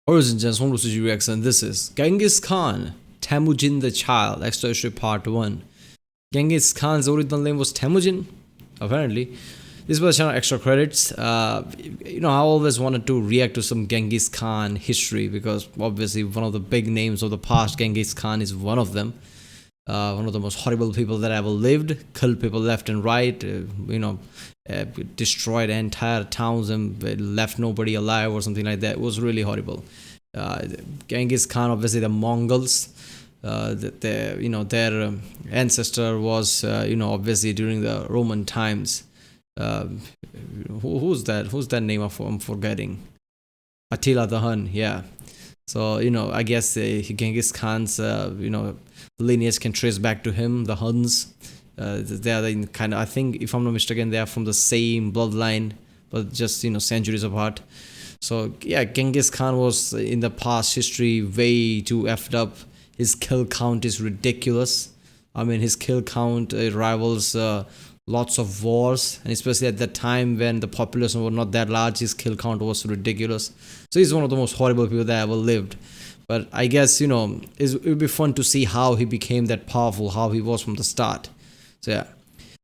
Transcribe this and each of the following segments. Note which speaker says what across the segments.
Speaker 1: Ladies and gents, welcome to CG Reaction. This is Genghis Khan, Temüjin the Child, Extra History Part 1. Genghis Khan's original name was Temüjin, apparently. This was channel extra credits. I always wanted to react to some Genghis Khan history because obviously one of the big names of the past, Genghis Khan, is one of them. One of the most horrible people that ever lived, killed people left and right, destroyed entire towns and left nobody alive or something like that. It was really horrible. Genghis Khan, obviously the Mongols, their ancestor was, obviously during the Roman times. Who's that? Who's that name I'm forgetting? Attila the Hun, yeah. So, I guess Genghis Khan's, lineage can trace back to him, the Huns. They are kind of, I think, if I'm not mistaken, they are from the same bloodline, but just, centuries apart. So, yeah, Genghis Khan was, in the past history, way too effed up. His kill count is ridiculous. I mean, his kill count rivals lots of wars, and especially at that time when the population was not that large, his kill count was ridiculous. So he's one of the most horrible people that ever lived. But I guess, it would be fun to see how he became that powerful, how he was from the start. So yeah.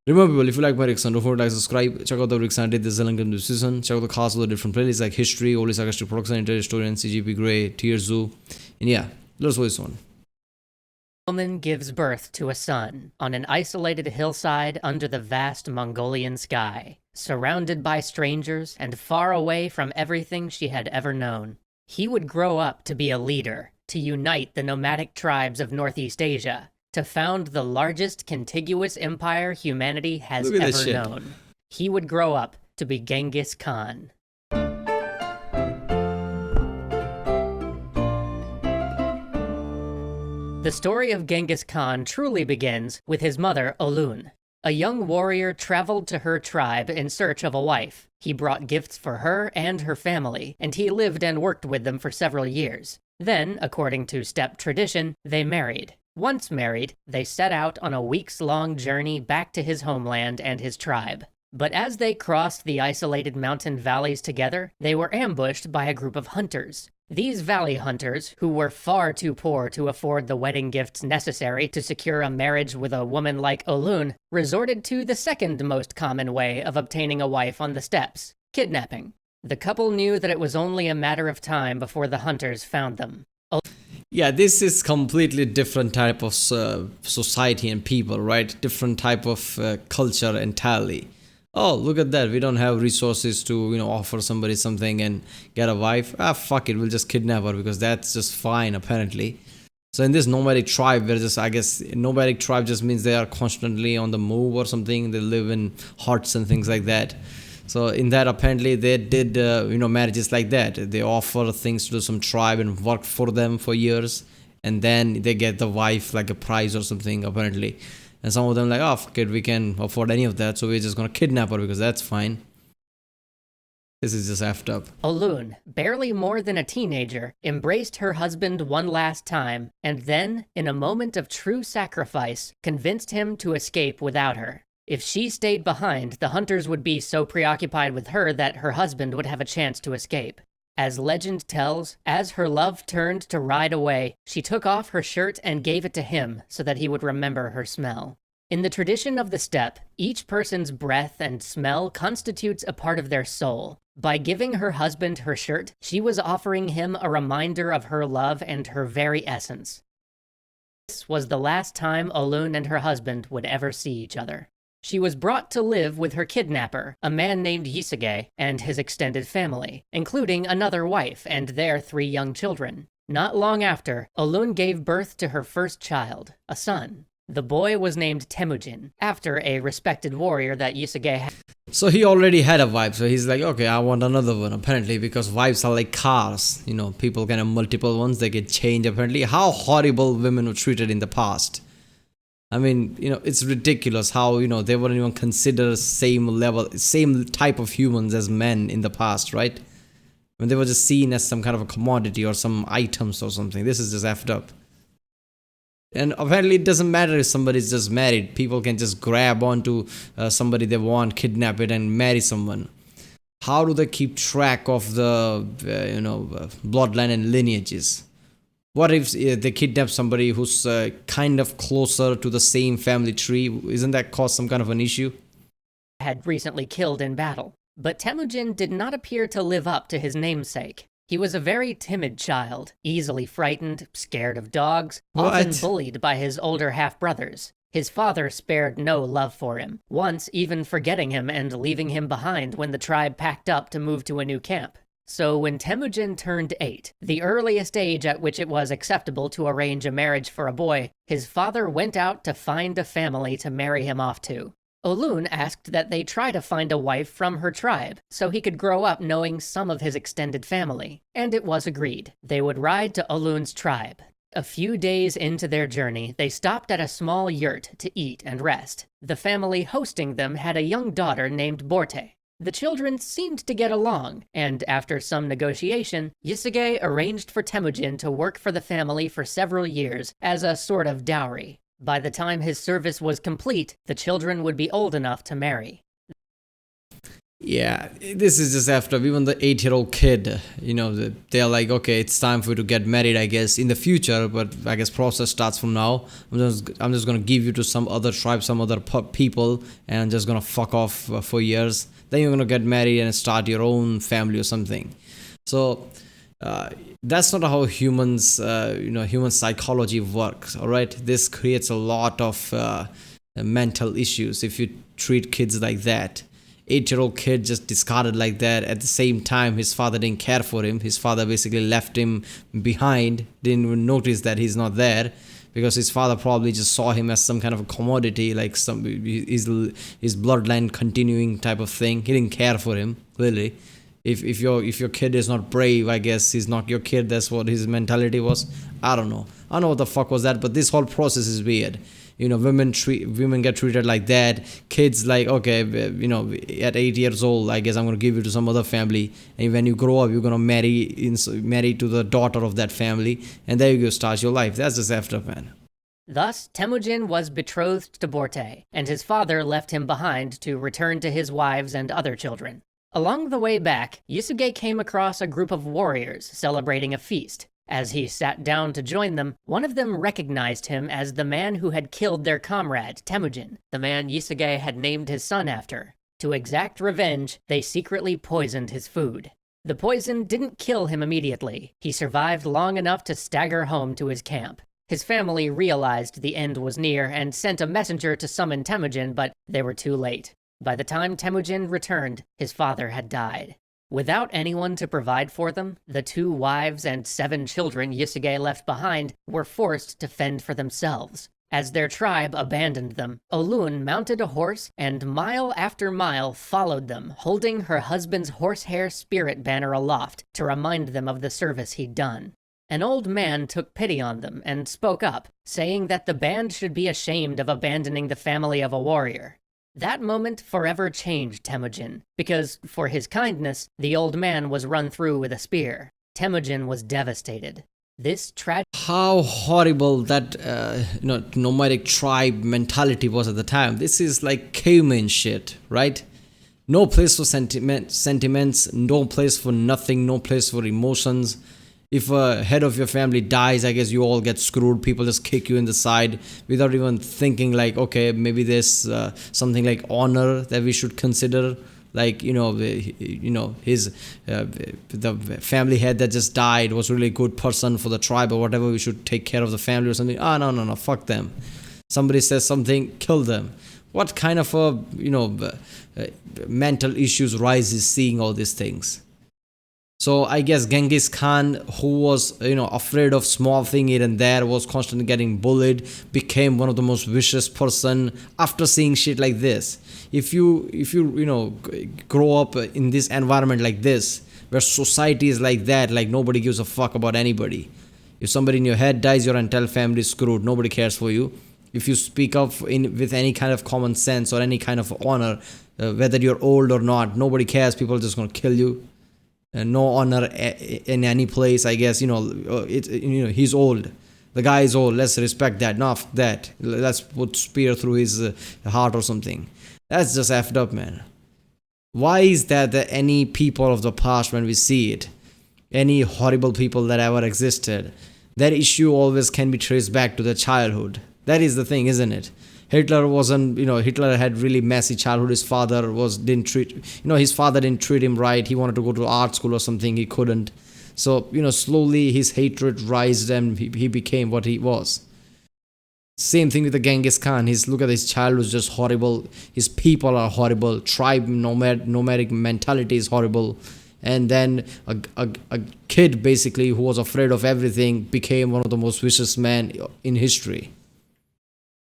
Speaker 1: Remember people, if you like my reaction, don't forget to like, subscribe, check out the reaction I did this link in the description, check out the cast of the different playlists like History, Only Sarcastic Production, Inter-Historian, CGP Grey, Tear Zoo, and yeah, let's watch this one.
Speaker 2: Woman gives birth to a son on an isolated hillside under the vast Mongolian sky, surrounded by strangers and far away from everything she had ever known. He would grow up to be a leader, to unite the nomadic tribes of Northeast Asia, to found the largest contiguous empire humanity has ever known. He would grow up to be Genghis Khan. The story of Genghis Khan truly begins with his mother, Olun. A young warrior traveled to her tribe in search of a wife. He brought gifts for her and her family, and he lived and worked with them for several years. Then, according to steppe tradition, they married. Once married, they set out on a weeks-long journey back to his homeland and his tribe. But as they crossed the isolated mountain valleys together, they were ambushed by a group of hunters. These valley hunters, who were far too poor to afford the wedding gifts necessary to secure a marriage with a woman like Olun, resorted to the second most common way of obtaining a wife on the steppes: kidnapping. The couple knew that it was only a matter of time before the hunters found them.
Speaker 1: Yeah, this is completely different type of society and people, right? Different type of culture entirely. Oh, look at that. We don't have resources to, offer somebody something and get a wife. Fuck it. We'll just kidnap her because that's just fine, apparently. So in this nomadic tribe, I guess, nomadic tribe just means they are constantly on the move or something. They live in huts and things like that. So in that, apparently, they did, marriages like that. They offer things to some tribe and work for them for years. And then they get the wife like a prize or something, apparently. And some of them like, oh, fuck it, we can afford any of that, so we're just gonna kidnap her because that's fine. This is just effed up.
Speaker 2: Olun, barely more than a teenager, embraced her husband one last time, and then, in a moment of true sacrifice, convinced him to escape without her. If she stayed behind, the hunters would be so preoccupied with her that her husband would have a chance to escape. As legend tells, as her love turned to ride away, she took off her shirt and gave it to him so that he would remember her smell. In the tradition of the steppe, each person's breath and smell constitutes a part of their soul. By giving her husband her shirt, she was offering him a reminder of her love and her very essence. This was the last time Olun and her husband would ever see each other. She was brought to live with her kidnapper, a man named Yisuge, and his extended family, including another wife and their 3 young children. Not long after, Olun gave birth to her first child, a son. The boy was named Temüjin, after a respected warrior that Yisuge had.
Speaker 1: So he already had a wife, so he's like, okay, I want another one, apparently, because wives are like cars. People can have multiple ones, they get changed, apparently. How horrible women were treated in the past. I mean, it's ridiculous how, they wouldn't even consider same type of humans as men in the past, right? When they were just seen as some kind of a commodity or some items or something. This is just effed up. And apparently it doesn't matter if somebody's just married. People can just grab onto somebody they want, kidnap it and marry someone. how do they keep track of the bloodline and lineages? What if they kidnap somebody who's kind of closer to the same family tree? Isn't that cause some kind of an issue?
Speaker 2: Had recently killed in battle. But Temujin did not appear to live up to his namesake. He was a very timid child, easily frightened, scared of dogs, often
Speaker 1: What?
Speaker 2: bullied by his older half-brothers. His father spared no love for him, once even forgetting him and leaving him behind when the tribe packed up to move to a new camp. So when Temujin turned 8, the earliest age at which it was acceptable to arrange a marriage for a boy, his father went out to find a family to marry him off to. Olun asked that they try to find a wife from her tribe, so he could grow up knowing some of his extended family, and it was agreed. They would ride to Olun's tribe. A few days into their journey, they stopped at a small yurt to eat and rest. The family hosting them had a young daughter named Borte. The children seemed to get along, and after some negotiation, Yasuge arranged for Temujin to work for the family for several years as a sort of dowry. By the time his service was complete, the children would be old enough to marry.
Speaker 1: Yeah, this is just after even the 8-year-old kid, they're like, okay, it's time for you to get married, I guess, in the future, but I guess process starts from now. I'm just gonna give you to some other tribe, some other people, and I'm just gonna fuck off for years. Then you're gonna get married and start your own family or something. So that's not how human psychology works. All right, this creates a lot of mental issues if you treat kids like that. 8-year-old kid just discarded like that. At the same time, his father didn't care for him. His father basically left him behind, didn't even notice that he's not there, because his father probably just saw him as some kind of a commodity, like his bloodline continuing type of thing. He didn't care for him, clearly. If your kid is not brave, I guess he's not your kid. That's what his mentality was. I don't know what the fuck was that, but this whole process is weird. Women get treated like that. Kids like, okay, at 8 years old, I guess I'm gonna give you to some other family, and when you grow up, you're gonna marry to the daughter of that family, and there you go, start your life. That's just effed up, man.
Speaker 2: Thus, Temujin was betrothed to Borte, and his father left him behind to return to his wives and other children. Along the way back, Yasuge came across a group of warriors celebrating a feast. As he sat down to join them, one of them recognized him as the man who had killed their comrade, Temujin, the man Yasuge had named his son after. To exact revenge, they secretly poisoned his food. The poison didn't kill him immediately. He survived long enough to stagger home to his camp. His family realized the end was near and sent a messenger to summon Temujin, but they were too late. By the time Temujin returned, his father had died. Without anyone to provide for them, the 2 wives and 7 children Yasuge left behind were forced to fend for themselves. As their tribe abandoned them, Olun mounted a horse and mile after mile followed them, holding her husband's horsehair spirit banner aloft to remind them of the service he'd done. An old man took pity on them and spoke up, saying that the band should be ashamed of abandoning the family of a warrior. That moment forever changed Temujin, because, for his kindness, the old man was run through with a spear. Temujin was devastated. This tragedy...
Speaker 1: How horrible that nomadic tribe mentality was at the time. This is like caveman shit, right? No place for sentiments, no place for nothing, no place for emotions. If a head of your family dies, I guess you all get screwed. People just kick you in the side without even thinking like, okay, maybe there's something like honor that we should consider. Like, the family head that just died was really a good person for the tribe or whatever. We should take care of the family or something. No, fuck them. Somebody says something, kill them. What kind of mental issues rises seeing all these things? So I guess Genghis Khan, who was afraid of small thing here and there, was constantly getting bullied, became one of the most vicious person after seeing shit like this. If you grow up in this environment like this, where society is like that, like nobody gives a fuck about anybody. If somebody in your head dies, your entire family is screwed. Nobody cares for you. If you speak up with any kind of common sense or any kind of honor, whether you're old or not, nobody cares. People are just gonna kill you. No honor in any place, I guess. He's old. The guy is old. Let's respect that. No, fuck that. Let's put spear through his heart or something. That's just effed up, man. Why is that any people of the past, when we see it, any horrible people that ever existed, that issue always can be traced back to the childhood? That is the thing, isn't it? Hitler wasn't, Hitler had really messy childhood. His father didn't treat, his father didn't treat him right. He wanted to go to art school or something. He couldn't. So, slowly his hatred rised and he became what he was. Same thing with the Genghis Khan. Look at his childhood was just horrible. His people are horrible. Tribe nomadic mentality is horrible. And then a kid basically who was afraid of everything became one of the most vicious men in history.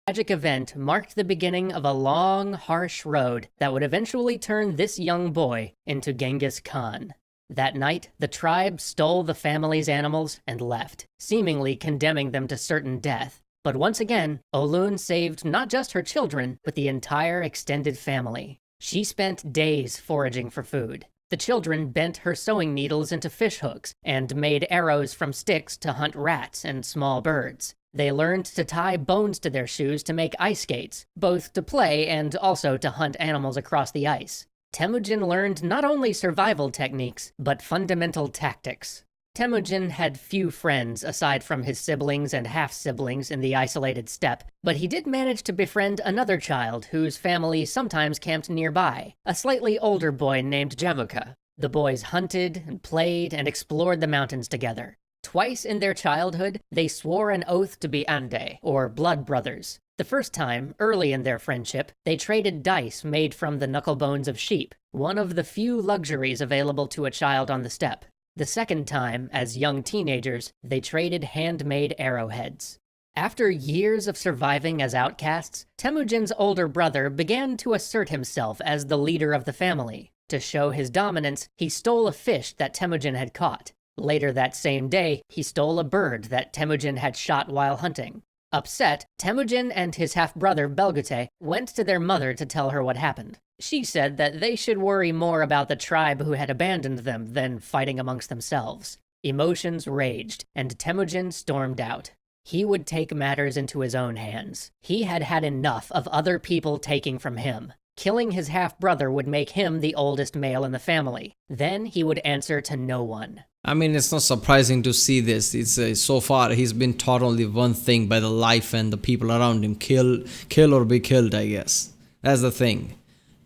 Speaker 2: Tragic event marked the beginning of a long, harsh road that would eventually turn this young boy into Genghis Khan. That night, the tribe stole the family's animals and left, seemingly condemning them to certain death. But once again, Olun saved not just her children, but the entire extended family. She spent days foraging for food. The children bent her sewing needles into fish hooks and made arrows from sticks to hunt rats and small birds. They learned to tie bones to their shoes to make ice skates, both to play and also to hunt animals across the ice. Temüjin learned not only survival techniques, but fundamental tactics. Temüjin had few friends aside from his siblings and half-siblings in the isolated steppe, but he did manage to befriend another child whose family sometimes camped nearby, a slightly older boy named Javuka. The boys hunted and played and explored the mountains together. Twice in their childhood, they swore an oath to be Ande, or blood brothers. The first time, early in their friendship, they traded dice made from the knuckle bones of sheep, one of the few luxuries available to a child on the steppe. The second time, as young teenagers, they traded handmade arrowheads. After years of surviving as outcasts, Temujin's older brother began to assert himself as the leader of the family. To show his dominance, he stole a fish that Temüjin had caught. Later that same day, he stole a bird that Temüjin had shot while hunting. Upset, Temüjin and his half-brother Belgute went to their mother to tell her what happened. She said that they should worry more about the tribe who had abandoned them than fighting amongst themselves. Emotions raged, and Temüjin stormed out. He would take matters into his own hands. He had had enough of other people taking from him. Killing his half-brother would make him the oldest male in the family. Then he would answer to no one.
Speaker 1: I mean, it's not surprising to see this. It's so far he's been taught only one thing by the life and the people around him: kill or be killed. I guess that's the thing.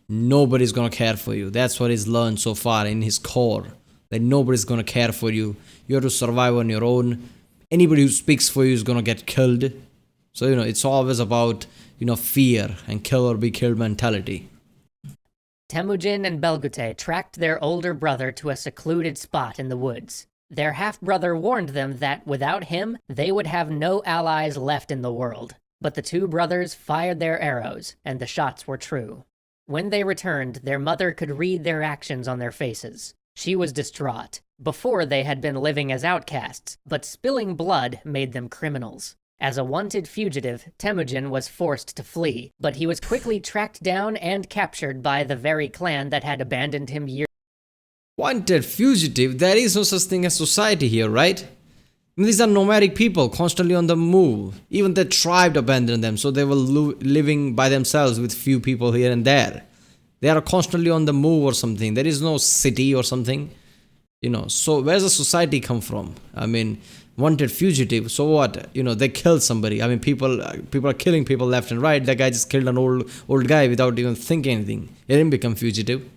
Speaker 1: Nobody's gonna care for you. That's what he's learned so far in his core. That nobody's gonna care for you. You have to survive on your own. Anybody who speaks for you is gonna get killed. So it's always about fear and kill or be killed mentality.
Speaker 2: Temüjin and Belgute tracked their older brother to a secluded spot in the woods. Their half-brother warned them that without him, they would have no allies left in the world. But the two brothers fired their arrows, and the shots were true. When they returned, their mother could read their actions on their faces. She was distraught. Before, they had been living as outcasts, but spilling blood made them criminals. As a wanted fugitive, Temüjin was forced to flee, but he was quickly tracked down and captured by the very clan that had abandoned him years.
Speaker 1: Wanted fugitive? There is no such thing as society here, right? I mean, these are nomadic people, constantly on the move. Even the tribe abandoned them, so they were living by themselves with few people here and there. They are constantly on the move or something. There is no city or something. So where's the society come from? I mean, wanted fugitive, so what? They killed somebody. I mean, people are killing people left and right. That guy just killed an old guy without even thinking anything. He didn't become fugitive.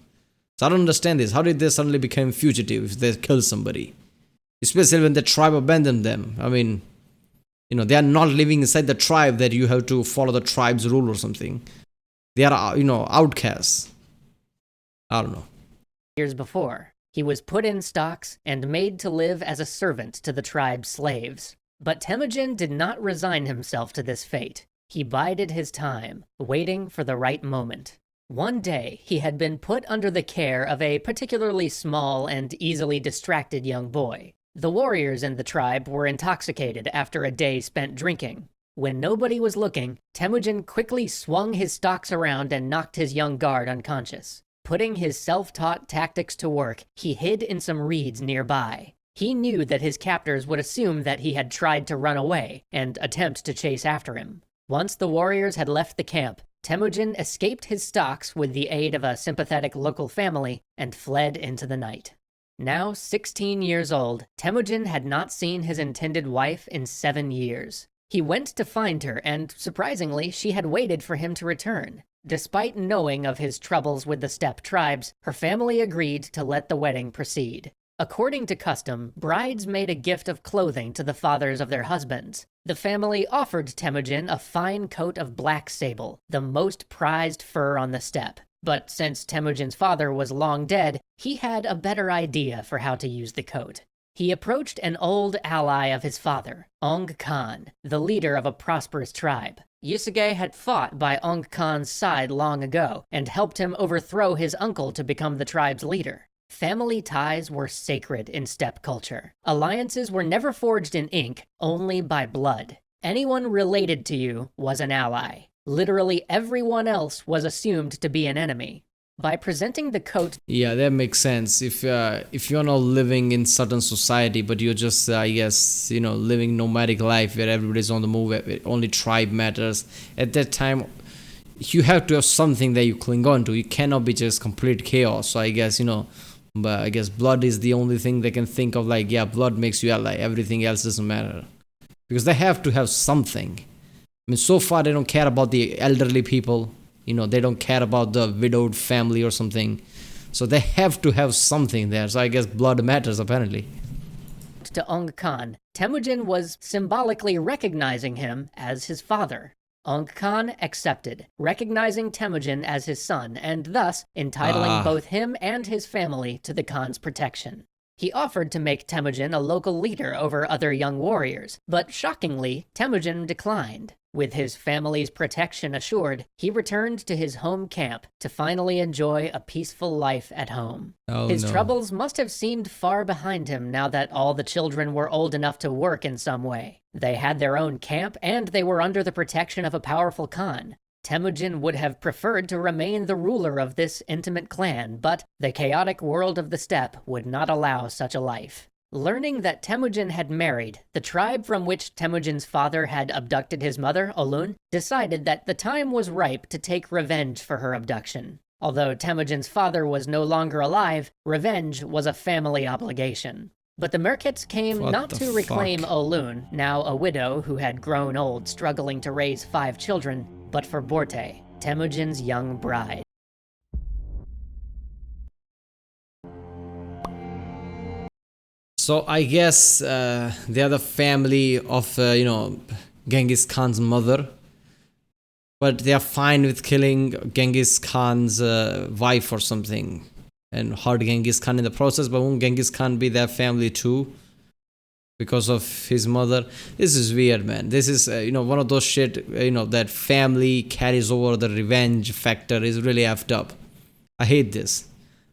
Speaker 1: So I don't understand this. How did they suddenly become fugitive if they killed somebody? Especially when the tribe abandoned them. I mean, they are not living inside the tribe that you have to follow the tribe's rule or something. They are, outcasts. I don't know.
Speaker 2: Years before, he was put in stocks and made to live as a servant to the tribe's slaves. But Temüjin did not resign himself to this fate. He bided his time, waiting for the right moment. One day, he had been put under the care of a particularly small and easily distracted young boy. The warriors in the tribe were intoxicated after a day spent drinking. When nobody was looking, Temüjin quickly swung his stocks around and knocked his young guard unconscious. Putting his self-taught tactics to work, he hid in some reeds nearby. He knew that his captors would assume that he had tried to run away and attempt to chase after him. Once the warriors had left the camp, Temujin escaped his stocks with the aid of a sympathetic local family and fled into the night. Now 16 years old, Temujin had not seen his intended wife in 7 years. He went to find her, and surprisingly, she had waited for him to return. Despite knowing of his troubles with the steppe tribes, her family agreed to let the wedding proceed. According to custom, brides made a gift of clothing to the fathers of their husbands. The family offered Temujin a fine coat of black sable, the most prized fur on the steppe. But since Temujin's father was long dead, he had a better idea for how to use the coat. He approached an old ally of his father, Ong Khan, the leader of a prosperous tribe. Yusuke had fought by Ong Khan's side long ago and helped him overthrow his uncle to become the tribe's leader. Family ties were sacred in steppe culture. Alliances were never forged in ink, only by blood. Anyone related to you was an ally. Literally everyone else was assumed to be an enemy. By presenting the coat...
Speaker 1: Yeah, that makes sense. If you're not living in certain society, but you're just, I guess, living nomadic life where everybody's on the move, where only tribe matters. At that time, you have to have something that you cling on to. You cannot be just complete chaos. So I guess, but I guess blood is the only thing they can think of. Like, yeah, blood makes you ally. Everything else doesn't matter. Because they have to have something. I mean, so far they don't care about the elderly people. They don't care about the widowed family or something. So they have to have something there. So I guess blood matters, apparently.
Speaker 2: To Ong Khan, Temujin was symbolically recognizing him as his father. Ong Khan accepted, recognizing Temujin as his son, and thus entitling both him and his family to the Khan's protection. He offered to make Temujin a local leader over other young warriors, but shockingly, Temujin declined. With his family's protection assured, he returned to his home camp to finally enjoy a peaceful life at home. His troubles must have seemed far behind him now that all the children were old enough to work in some way. They had their own camp, and they were under the protection of a powerful Khan. Temujin would have preferred to remain the ruler of this intimate clan, but the chaotic world of the steppe would not allow such a life. Learning that Temujin had married, the tribe from which Temujin's father had abducted his mother, Olun, decided that the time was ripe to take revenge for her abduction. Although Temujin's father was no longer alive, revenge was a family obligation. But the Merkits came not to reclaim Olun, now a widow who had grown old struggling to raise 5 children, but for Borte, Temujin's young bride.
Speaker 1: So I guess they are the family of, Genghis Khan's mother. But they are fine with killing Genghis Khan's wife or something. And hurt Genghis Khan in the process. But won't Genghis Khan be their family too? Because of his mother? This is weird, man. This is, one of those shit, that family carries over the revenge factor is really effed up. I hate this.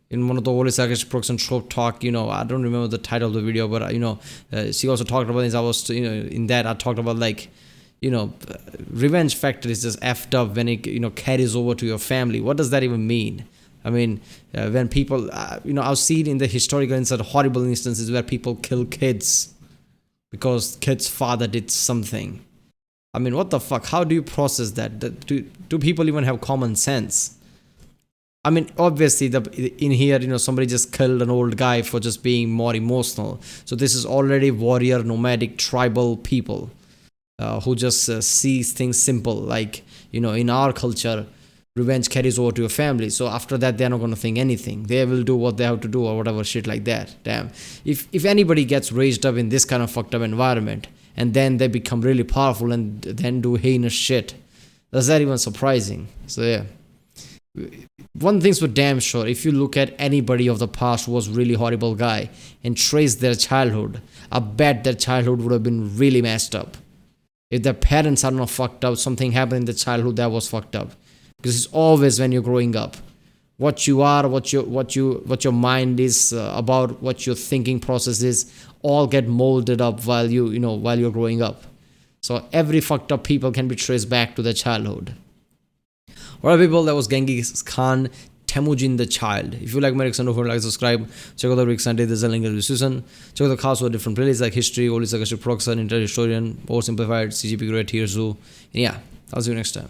Speaker 1: In one of the oldest production trope talk, I don't remember the title of the video, but she also talked about this. I was, in that I talked about revenge factor is just effed up when it, carries over to your family. What does that even mean? I mean, when people, I've seen in the historical incident horrible instances where people kill kids because kids' father did something. I mean, what the fuck? How do you process that? Do people even have common sense? I mean, obviously, in here, somebody just killed an old guy for just being more emotional. So this is already warrior, nomadic, tribal people who just sees things simple. Like, in our culture, revenge carries over to your family. So after that, they're not going to think anything. They will do what they have to do or whatever shit like that. Damn. If anybody gets raised up in this kind of fucked up environment and then they become really powerful and then do heinous shit, that's not even surprising. So yeah. One thing's for damn sure, if you look at anybody of the past who was really horrible guy and trace their childhood, I bet their childhood would have been really messed up. If their parents are not fucked up, something happened in the childhood that was fucked up. Because it's always when you're growing up. What you are, what your mind is about, what your thinking process is, all get molded up while you're growing up. So every fucked up people can be traced back to their childhood. Alright people, that was Genghis Khan, Temujin the Child. If you like my reaction, don't forget to like, subscribe. Check out the Rick Sunday, there's a link in the description. Check out the cast for different playlists like History, Old Historian, Inter-Historian, Oversimplified, CGP Great, Here's Who. And yeah, I'll see you next time.